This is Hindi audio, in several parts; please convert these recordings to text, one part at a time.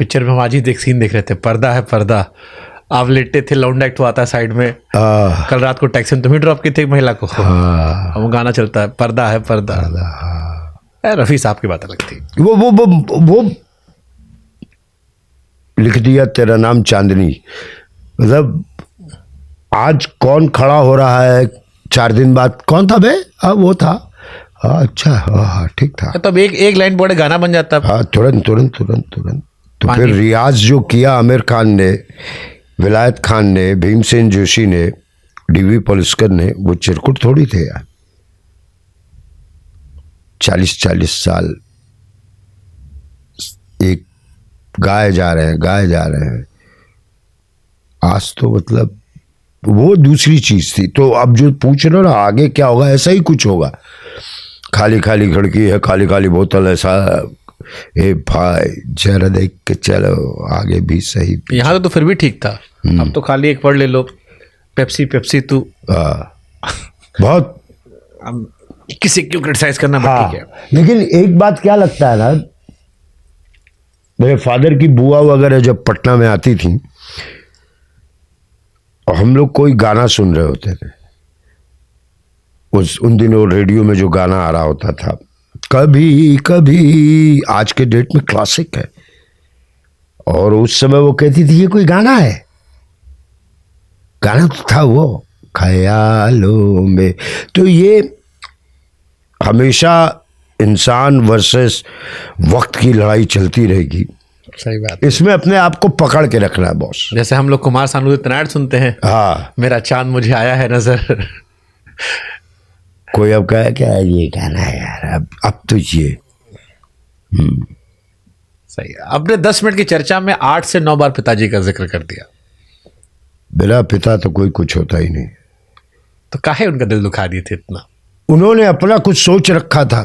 पिक्चर में हम आज ही सीन देख रहे थे, पर्दा है पर्दा, आप लेटे थे, लौंडा एक्ट आता है साइड में, कल रात को टैक्सी में तुम्हें ड्रॉप की थी महिला को, वो गाना चलता है, पर्दा है पर्दा। रफ़ी साहब की बात अलग थी। वो लिख दिया तेरा नाम चांदनी, मतलब आज कौन खड़ा हो रहा है 4 दिन बाद, कौन था बे? वो था, अच्छा, हाँ ठीक था। तब एक लाइन बोले गाना बन जाता है। हाँ, तुरंत तुरंत तुरंत तुरंत। तो फिर रियाज जो किया आमिर खान ने, विलायत खान ने, भीमसेन जोशी ने, डीवी पलुस्कर ने, वो चिरकुट थोड़ी थे यार। 40-40 साल एक गाए जा रहे हैं। आज तो मतलब वो दूसरी चीज थी। तो अब जो पूछ रहे हो ना आगे क्या होगा, ऐसा ही कुछ होगा। खाली खाली खिड़की है, खाली खाली बोतल, ऐसा। ए भाई जरा देख के चलो, आगे भी सही। यहाँ तो फिर भी ठीक था, अब तो खाली एक वर्ड ले लो, पेप्सी तू। बहुत किसी क्यों क्रिटिसाइज करना। हाँ, ठीक है, लेकिन एक बात क्या लगता है ना, मेरे फादर की बुआ वगैरह जब पटना में आती थी और हम लोग कोई गाना सुन रहे होते थे, उन दिनों रेडियो में जो गाना आ रहा होता था, कभी कभी, आज के डेट में क्लासिक है, और उस समय वो कहती थी ये कोई गाना है, गाना तो था वो ख्यालों में। तो ये हमेशा इंसान वर्सेस वक्त की लड़ाई चलती रहेगी। सही बात। इसमें अपने आप को पकड़ के रखना है बॉस। जैसे हम लोग कुमार सानू तनाड़ सुनते हैं, हाँ, मेरा चांद मुझे आया है नजर। कोई अब कहे क्या है ये गाना है यार, अब तो ये सही। आपने 10 मिनट की चर्चा में 8 से 9 बार पिताजी का जिक्र कर दिया। बिना पिता तो कोई कुछ होता ही नहीं। तो काहे उनका दिल दुखा दिए थे इतना? उन्होंने अपना कुछ सोच रखा था,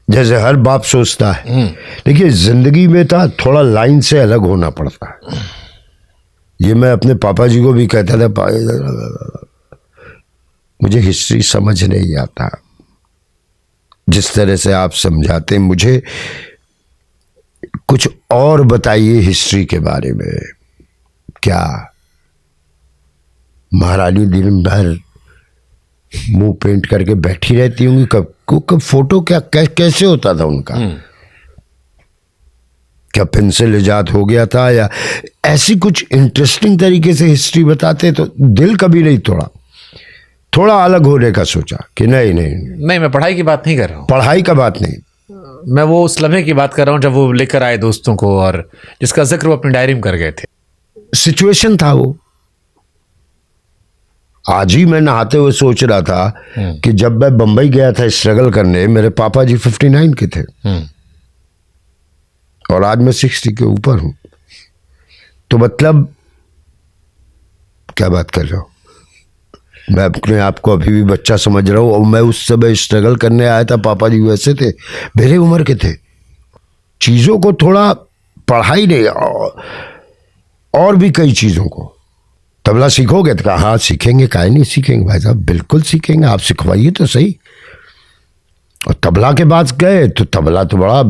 जैसे हर बाप सोचता है। देखिए जिंदगी में था थोड़ा लाइन से अलग होना पड़ता है। ये मैं अपने पापा जी को भी कहता था, मुझे हिस्ट्री समझ नहीं आता जिस तरह से आप समझाते, मुझे कुछ और बताइए हिस्ट्री के बारे में। क्या महारानी दिन भर मुंह पेंट करके बैठी रहती होंगी, कब फोटो क्या कैसे होता था उनका, क्या पेंसिल इजाद हो गया था, या ऐसी कुछ इंटरेस्टिंग तरीके से हिस्ट्री बताते, तो दिल कभी नहीं तोड़ा। थोड़ा अलग होने का सोचा कि नहीं, मैं पढ़ाई की बात नहीं कर रहा हूँ, पढ़ाई का बात नहीं, मैं वो उस लम्हे की बात कर रहा हूँ जब वो लेकर आए दोस्तों को, और जिसका जिक्र वो अपनी डायरी में कर गए थे। सिचुएशन था वो। आज ही मैं नहाते हुए सोच रहा था कि जब मैं बंबई गया था स्ट्रगल करने, मेरे पापा जी 59 के थे और आज मैं 60 के ऊपर हूं। तो मतलब क्या बात कर रहा हूं, मैं अपने आप को अभी भी बच्चा समझ रहा हूं। और मैं उस समय स्ट्रगल करने आया था, पापा जी वैसे थे, मेरे उम्र के थे। चीजों को थोड़ा पढ़ाई नहीं, और भी कई चीजों को। तबला सीखोगे तो कहा हाँ सीखेंगे, काहे नहीं सीखेंगे भाई साहब, बिल्कुल सीखेंगे, आप सिखवाइए तो सही। और तबला के पास गए तो तबला तो बड़ा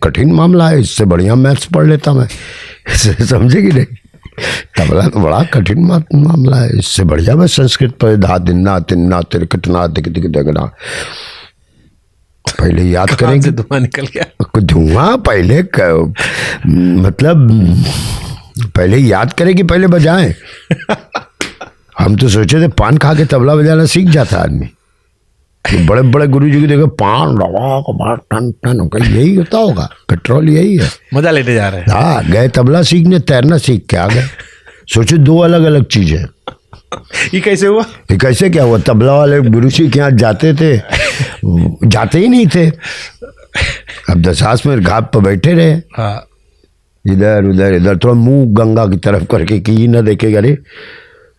कठिन मामला है, इससे बढ़िया मैथ्स पढ़ लेता मैं। समझे कि नहीं, तबला तो बड़ा कठिन मामला है, इससे बढ़िया मैं संस्कृत पर धा दिन्ना तिन्ना तिरकटना दिक दिक दगना। पहले याद करेंगे, धुआं निकल गया, धुआं पहले मतलब पहले याद करें कि पहले बजाएं। हम तो सोचे थे पान खा के तबला बजाना सीख जाता आदमी। तो बड़े बड़े गुरु जी को देखो, पान रवा टन टन, यही होता होगा, पेट्रोल यही है। मजा लेते जा रहे हैं। हाँ, गए तबला सीखने, तैरना सीख के आ गए। सोचे 2 अलग अलग चीजें। ये कैसे हुआ? ये कैसे क्या हुआ? तबला वाले गुरु जी के यहाँ जाते थे, जाते ही नहीं थे। अब 10 मिनट घाट पर बैठे रहे, हाँ, इधर उधर इधर, थोड़ा मुंह गंगा की तरफ करके कि ये ना देखेगा, अरे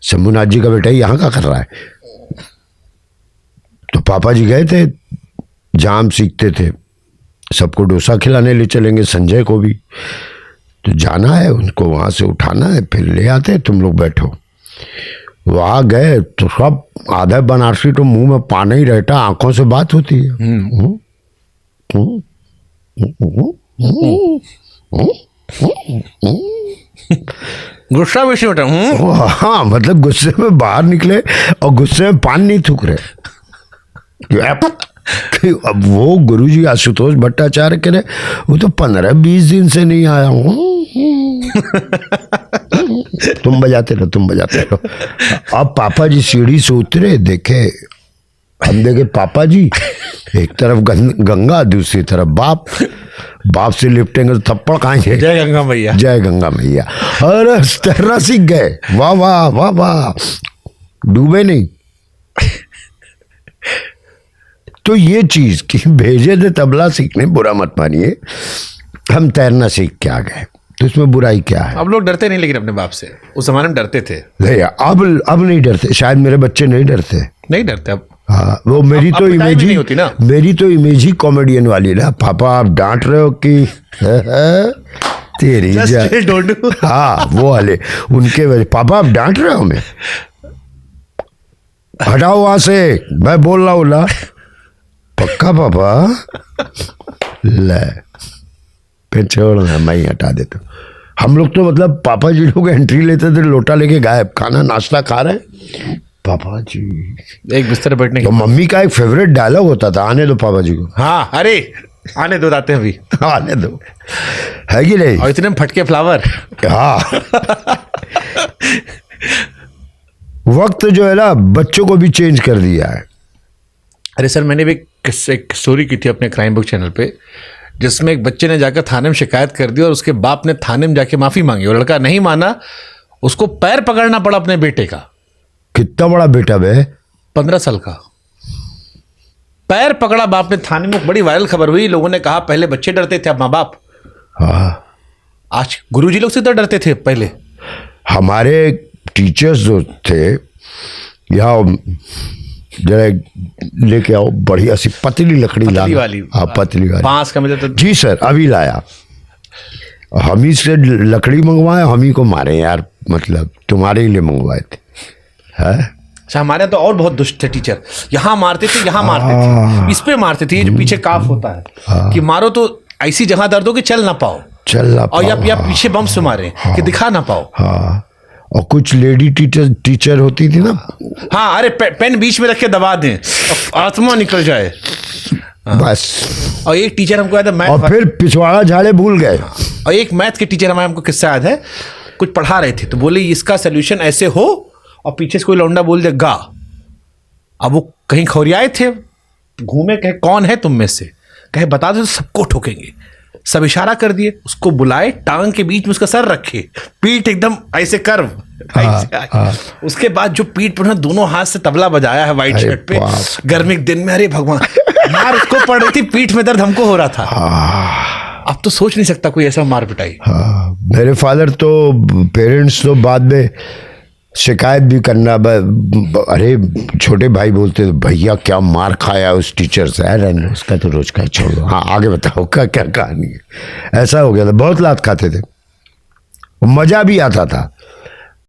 शंभुनाथ जी का बेटा यहाँ क्या कर रहा है। तो पापा जी गए थे, जाम सीखते थे, सबको डोसा खिलाने ले चलेंगे, संजय को भी। तो जाना है उनको, वहाँ से उठाना है, फिर ले आते, तुम लोग बैठो। वहाँ गए तो सब आधा बनारसी तो मुंह में पानी ही रहता, आंखों से बात होती है। गुस्सा भी नहीं होता। हाँ, मतलब गुस्से में बाहर निकले और गुस्से में पान नहीं थूक रहे। अब वो गुरुजी आशुतोष भट्टाचार्य कह रहे वो तो 15-20 दिन से नहीं आया हूँ। तुम बजाते रहो। अब पापा जी सीढ़ी से उतरे, देखे, हम देखे पापा जी, एक तरफ गंगा, दूसरी तरफ बाप से लिपटेंगे तो थप्पड़ खाएंगे। जय गंगा मैया, जय गंगा मैया। अरे तैरना सीख गए, वाह वाह वाह वाह, डूबे नहीं। तो ये चीज कि भेजे थे तबला सीखने, बुरा मत मानिए, हम तैरना सीख के आ गए, तो इसमें बुराई क्या है? अब लोग डरते नहीं लेकिन अपने बाप से, उस जमाने में डरते थे। नहीं, अब नहीं डरते, शायद मेरे बच्चे नहीं डरते। नहीं डरते अब। हाँ, वो मेरी तो इमेज ही होती ना, मेरी तो इमेज ही कॉमेडियन वाली ना। पापा आप डांट रहे हो कि तेरी हाँ, वो वाले उनके वजह। पापा आप डांट रहे हो, मैं हटाओ वहां से, मैं बोल रहा हूँ ना। पक्का पापा? ले फिर छोड़ना, मैं ही हटा देता। हम लोग तो मतलब पापा जी लोग एंट्री लेते थे, लोटा लेके गायब, खाना नाश्ता खा रहे, पापा जी एक बिस्तर बैठने तो मम्मी का एक फेवरेट डायलॉग होता था, आने दो पापा जी को। हाँ, अरे आने दो, आते हैं अभी, आने दो, है कि नहीं? और इतने में फटके फ्लावर। हाँ। वक्त जो है ना बच्चों को भी चेंज कर दिया है। अरे सर, मैंने भी एक स्टोरी की थी अपने क्राइम बुक चैनल पे, जिसमें एक बच्चे ने जाकर थाने में शिकायत कर दी और उसके बाप ने थाने में जाके माफी मांगी और लड़का नहीं माना, उसको पैर पकड़ना पड़ा अपने बेटे का। कितना बड़ा बेटा बे? 15 साल का। पैर पकड़ा बाप ने थाने में, बड़ी वायरल खबर हुई। लोगों ने कहा पहले बच्चे डरते थे, अब माँ बाप। हाँ, आज गुरुजी लोग से तो डरते थे पहले। हमारे टीचर्स जो थे, यहाँ जरा लेके आओ बढ़िया सी पतली लकड़ी वाली। हाँ, पतली वाली। बांस का मतलब? जी सर, अभी लाया। हम ही से लकड़ी मंगवाए, हम ही को मारे यार, मतलब तुम्हारे ही लिए मंगवाए थे। अच्छा, हमारे तो और बहुत दुष्ट थे टीचर। यहाँ मारते थे, यहाँ मारते थे, इस पे मारते थे, ये जो पीछे काफ होता है कि मारो तो ऐसी जगह दर्द हो कि चल ना पाओ, और या पीछे बम से मारे कि दिखा ना पाओ। हाँ, और कुछ लेडी टीचर होती थी ना। हाँ, अरे पेन बीच में रख के दबा दें, आत्मा निकल जाए बस। और एक टीचर हमको याद है मैथ, और फिर पिछवाड़ा झाड़े भूल गए। और एक मैथ के टीचर हमारे, हमको किस्सा याद है, कुछ पढ़ा रहे थे तो बोले इसका सोल्यूशन ऐसे हो, और पीछे से कोई लौंडा बोल दे गा। अब वो कहीं खौरियाए थे, घूमे, कहे कौन है तुम में से, कहे बता दो तो सबको ठोकेंगे। सब इशारा कर दिए, उसको बुलाए, टांग के बीच में उसका सर रखे, पीठ एकदम ऐसे कर्व, ऐसे। उसके बाद जो पीठ पर दोनों हाथ से तबला बजाया है व्हाइट शर्ट पे, गर्मी के दिन में। अरे भगवान, मार उसको पड़ रही थी, पीठ में दर्द हमको हो रहा था। अब तो सोच नहीं सकता कोई ऐसा मार पिटाई। मेरे फादर तो, पेरेंट्स तो बाद में शिकायत भी करना, अरे छोटे भाई बोलते थे भैया क्या मार खाया उस टीचर से। अरे उसका तो रोज का, छोड़ो। हाँ, आगे बताओ क्या कहानी है? ऐसा हो गया था, बहुत लात खाते थे, मजा भी आता था।